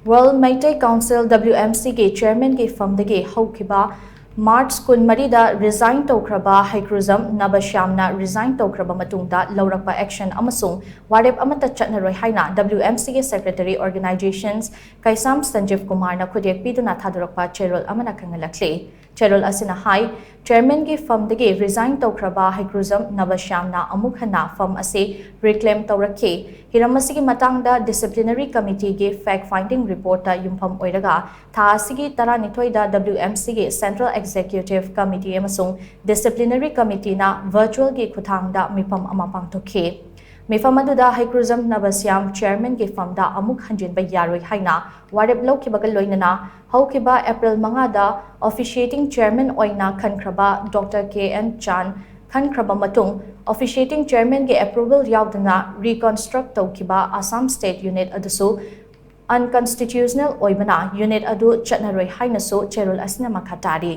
World MEITEI Council WMC के Chairman के फम दगे HOUKHIBA March 13 Resign Toukhraba Heigrujam Nabashyam Resign Toukhraba Matung Da Lourakpa Action Amasung Warep Amatta Chatnaroi HAINA WMC के Secretary Organizations KEISHAM SANJIV KUMAR KHUTYEK PIDUNA THADORAKPA CHEROL AMANA KHANGHALLAKLI CHEROL asina hai Chairman के फम दगे Resign Toukhraba Heigrujam Nabashyam amuk hana fam ase reclaim tawrakhe hiram asigi matang da Disciplinary Committee के Fact Finding Report ta yumpham oiraga tha asigi taranithoi da WMC के Central Executive Committee amasung Disciplinary Committee na virtual के खुथांग दा मिफम ama pangthokhe Mifam aduda Heigrujam Nabashyam Chairman के फम दा amuk hanjin ba yaroi haina warep lokhiba ka loinana HOUKHIBA April 5 da officiating chairman oina khankraba Dr. KN Chan Khankraba Matung officiating chairman ge approval yaudana reconstruct tawkhiba Assam State Unit adusu unconstitutional oibana unit adu Chatnaroi haina so CHEROL asina makhatari